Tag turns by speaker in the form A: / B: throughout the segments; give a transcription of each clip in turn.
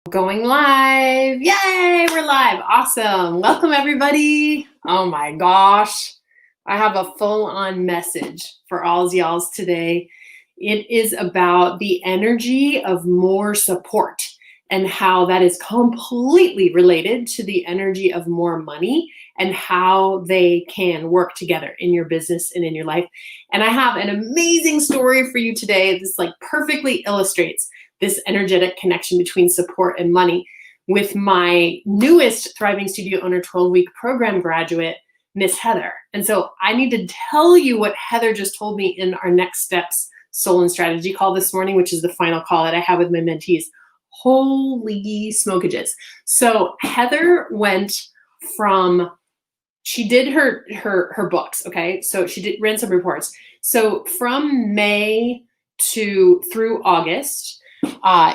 A: Going live. Yay, we're live. Awesome. Welcome, everybody. Oh my gosh. I have a full-on message for all y'alls today. It is about the energy of more support and how that is completely related to the energy of more money and how they can work together in your business and in your life. And I have an amazing story for you today. This perfectly illustrates this energetic connection between support and money with my newest Thriving Studio Owner 12-week program graduate, Miss Heather. And so I need to tell you what Heather just told me in our Next Steps Soul and Strategy call this morning, which is the final call that I have with my mentees. Holy smokages. So Heather went from, she did her books, okay? So she ran some reports. So from May through August,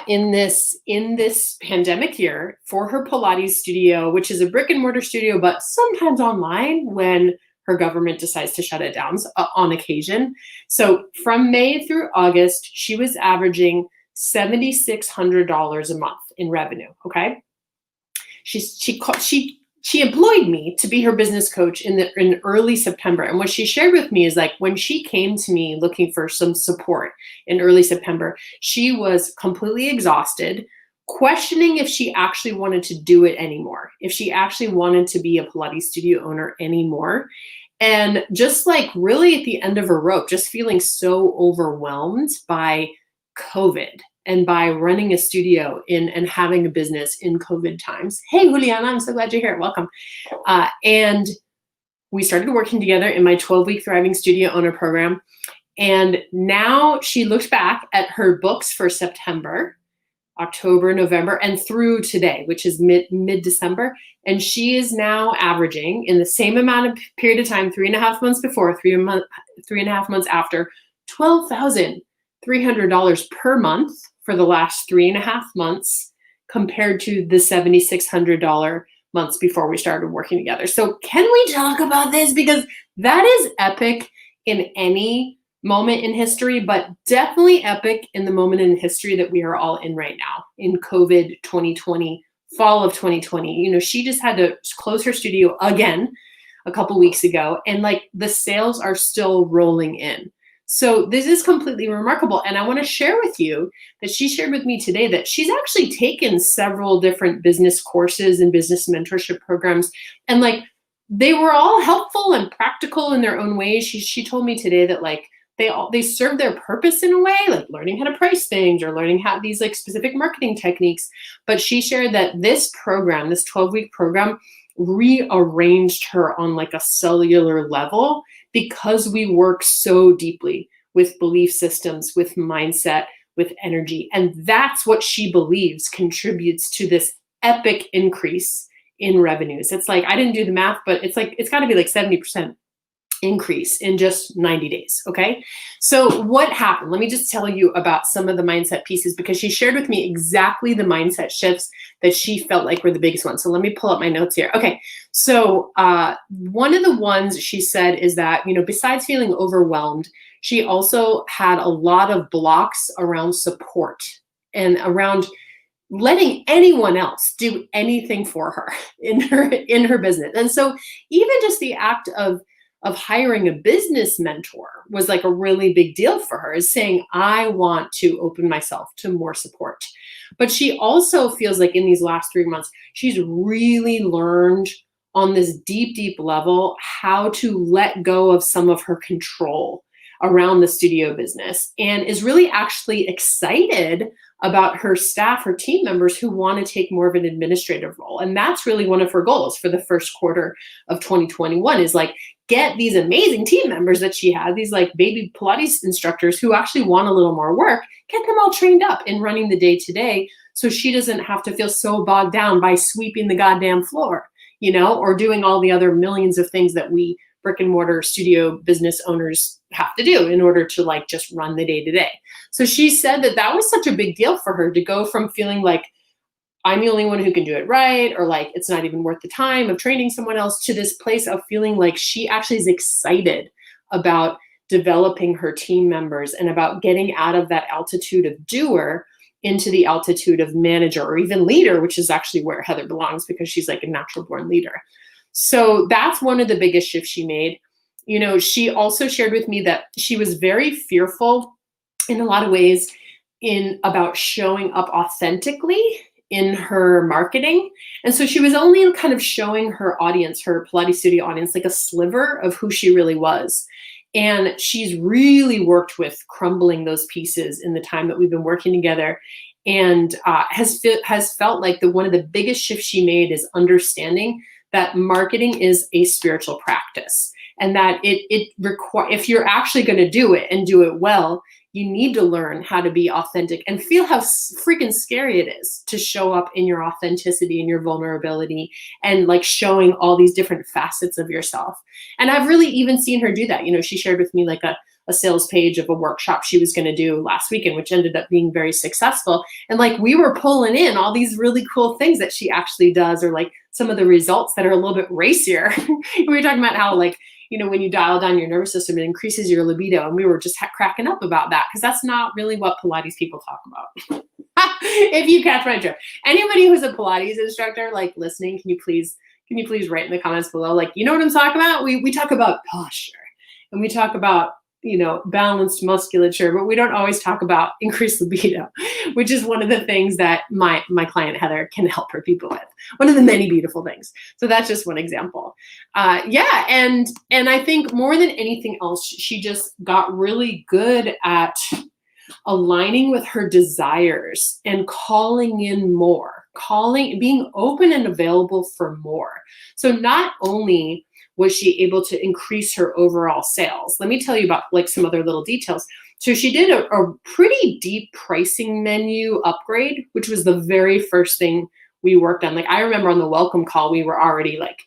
A: in this pandemic year, for her Pilates studio, which is a brick and mortar studio, but sometimes online when her government decides to shut it down on occasion. So from May through August, she was averaging $7,600 a month in revenue. Okay, she employed me to be her business coach in early September. And what she shared with me is when she came to me looking for some support in early September, she was completely exhausted, questioning if she actually wanted to do it anymore, if she actually wanted to be a Pilates studio owner anymore. And just really at the end of her rope, just feeling so overwhelmed by COVID and by running a studio and having a business in COVID times. Hey, Juliana, I'm so glad you're here. Welcome. And we started working together in my 12-week Thriving Studio Owner program. And now she looks back at her books for September, October, November, and through today, which is mid-December. And she is now averaging, in the same amount of period of time, 3.5 months before, 3.5 months after, $12,300 per month for the last 3.5 months compared to the $7,600 months before we started working together. So can we talk about this? Because that is epic in any moment in history, but definitely epic in the moment in history that we are all in right now in COVID 2020, fall of 2020. She just had to close her studio again a couple weeks ago, and the sales are still rolling in. So this is completely remarkable. And I want to share with you that she shared with me today that she's actually taken several different business courses and business mentorship programs. And they were all helpful and practical in their own ways. She told me today that they serve their purpose in a way, learning how to price things or learning how these specific marketing techniques. But she shared that this program, this 12-week program, rearranged her on a cellular level because we work so deeply with belief systems, with mindset, with energy. And that's what she believes contributes to this epic increase in revenues. It's I didn't do the math, but it's got to be 70% increase in just 90 days. Okay. So what happened? Let me just tell you about some of the mindset pieces, because she shared with me exactly the mindset shifts that she felt were the biggest ones. So let me pull up my notes here. Okay. So one of the ones she said is that, besides feeling overwhelmed, she also had a lot of blocks around support and around letting anyone else do anything for her in her business. And so even just the act of hiring a business mentor was a really big deal for her, is saying, I want to open myself to more support. But she also feels in these last 3 months, she's really learned on this deep, deep level how to let go of some of her control around the studio business, and is really actually excited about her staff, her team members who want to take more of an administrative role. And that's really one of her goals for the first quarter of 2021 is get these amazing team members that she had, these baby Pilates instructors who actually want a little more work, get them all trained up in running the day-to-day so she doesn't have to feel so bogged down by sweeping the goddamn floor, or doing all the other millions of things that we brick and mortar studio business owners have to do in order to just run the day-to-day. So she said that was such a big deal for her to go from feeling I'm the only one who can do it right, or it's not even worth the time of training someone else, to this place of feeling she actually is excited about developing her team members and about getting out of that altitude of doer into the altitude of manager or even leader, which is actually where Heather belongs because she's like a natural born leader. So that's one of the biggest shifts she made. You know, she also shared with me that she was very fearful in a lot of ways about showing up authentically in her marketing. And so she was only kind of showing her audience, her Pilates studio audience, like a sliver of who she really was. And she's really worked with crumbling those pieces in the time that we've been working together, and has felt like one of the biggest shifts she made is understanding that marketing is a spiritual practice, and that if you're actually going to do it and do it well, you need to learn how to be authentic and feel how freaking scary it is to show up in your authenticity and your vulnerability and like showing all these different facets of yourself. And I've really even seen her do that. You know, she shared with me like a sales page of a workshop she was going to do last weekend, which ended up being very successful. And like we were pulling in all these really cool things that she actually does, or like some of the results that are a little bit racier. We were talking about how like, you know, when you dial down your nervous system, it increases your libido. And we were just cracking up about that because that's not really what Pilates people talk about. If you catch my drift. Anybody who's a Pilates instructor, like listening, can you please write in the comments below? Like, you know what I'm talking about? We talk about posture and we talk about, you know, balanced musculature, but we don't always talk about increased libido, which is one of the things that my client Heather can help her people with. One of the many beautiful things. So that's just one example. Yeah, and I think more than anything else, she just got really good at aligning with her desires and calling in more, being open and available for more. So not only was she able to increase her overall sales, let me tell you about like some other little details. So she did a pretty deep pricing menu upgrade, which was the very first thing we worked on. Like I remember on the welcome call, we were already like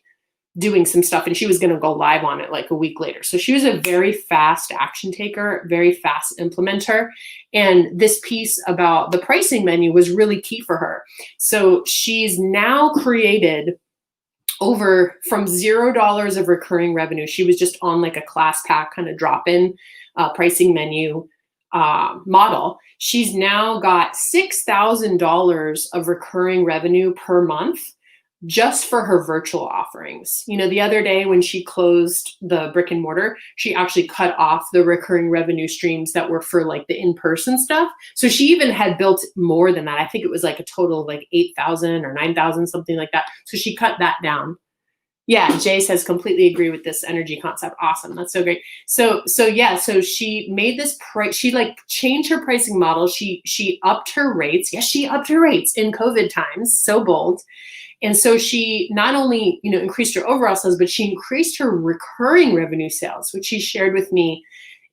A: doing some stuff and she was going to go live on it like a week later. So she was a very fast action taker, very fast implementer. And this piece about the pricing menu was really key for her. So she's now created from $0 of recurring revenue. She was just on like a class pack kind of drop-in pricing menu model. She's now got $6,000 of recurring revenue per month just for her virtual offerings. You know, the other day when she closed the brick and mortar, she actually cut off the recurring revenue streams that were for like the in-person stuff. So she even had built more than that. I think it was like a total of like 8,000 or 9,000, something like that. So she cut that down. Yeah, Jay says completely agree with this energy concept. Awesome, that's so great. So yeah, so she made this price. She like changed her pricing model. She upped her rates. Yes, she upped her rates in COVID times. So bold. And so she not only, you know, increased her overall sales, but she increased her recurring revenue sales, which she shared with me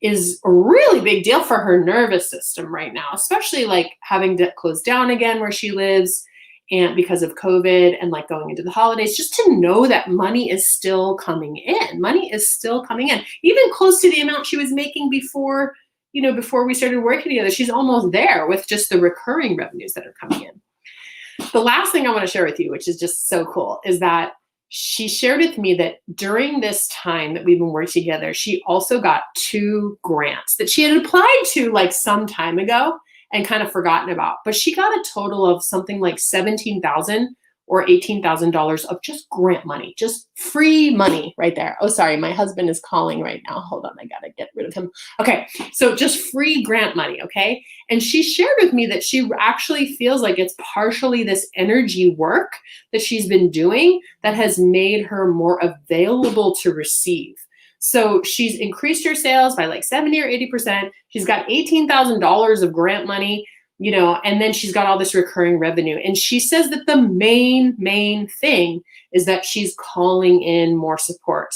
A: is a really big deal for her nervous system right now, especially like having to close down again where she lives and because of COVID and like going into the holidays, just to know that money is still coming in. Money is still coming in, even close to the amount she was making before we started working together. She's almost there with just the recurring revenues that are coming in. The last thing I want to share with you, which is just so cool, is that she shared with me that during this time that we've been working together, she also got 2 grants that she had applied to like some time ago and kind of forgotten about. But she got a total of something like $17,000 or $18,000 of just grant money, just free money right there. Oh, sorry, my husband is calling right now. Hold on, I gotta get rid of him. Okay, so just free grant money, okay? And she shared with me that she actually feels like it's partially this energy work that she's been doing that has made her more available to receive. So she's increased her sales by like 70 or 80%. She's got $18,000 of grant money, you know, and then she's got all this recurring revenue. And she says that the main thing is that she's calling in more support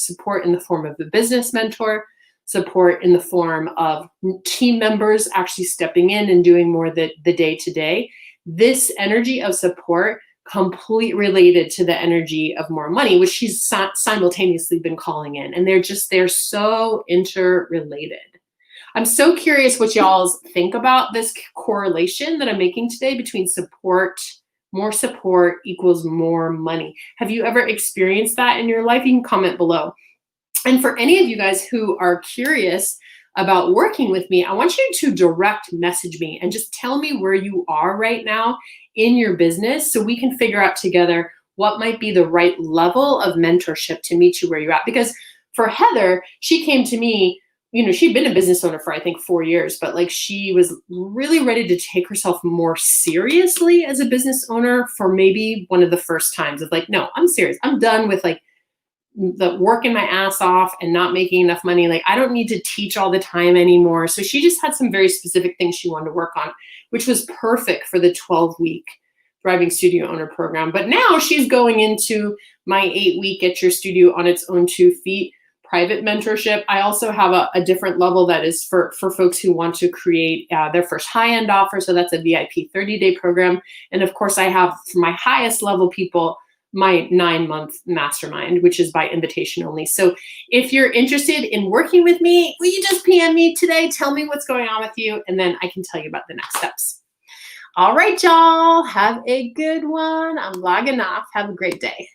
A: in the form of a business mentor, support in the form of team members actually stepping in and doing more the day-to-day. This energy of support completely related to the energy of more money, which she's simultaneously been calling in. And they're so interrelated. I'm so curious what y'all think about this correlation that I'm making today between more support equals more money. Have you ever experienced that in your life? You can comment below. And for any of you guys who are curious about working with me, I want you to direct message me and just tell me where you are right now in your business so we can figure out together what might be the right level of mentorship to meet you where you're at. Because for Heather, she came to me, she'd been a business owner for I think 4 years, but like she was really ready to take herself more seriously as a business owner for maybe one of the first times of like, no, I'm serious. I'm done with like the working my ass off and not making enough money. Like I don't need to teach all the time anymore. So she just had some very specific things she wanted to work on, which was perfect for the 12-week Thriving Studio Owner program. But now she's going into my 8-week Get Your Studio on Its Own 2 Feet private mentorship. I also have a different level that is for folks who want to create their first high-end offer. So that's a VIP 30-day program. And of course I have for my highest level people, my 9-month mastermind, which is by invitation only. So if you're interested in working with me, will you just PM me today? Tell me what's going on with you, and then I can tell you about the next steps. All right, y'all, have a good one. I'm logging off. Have a great day.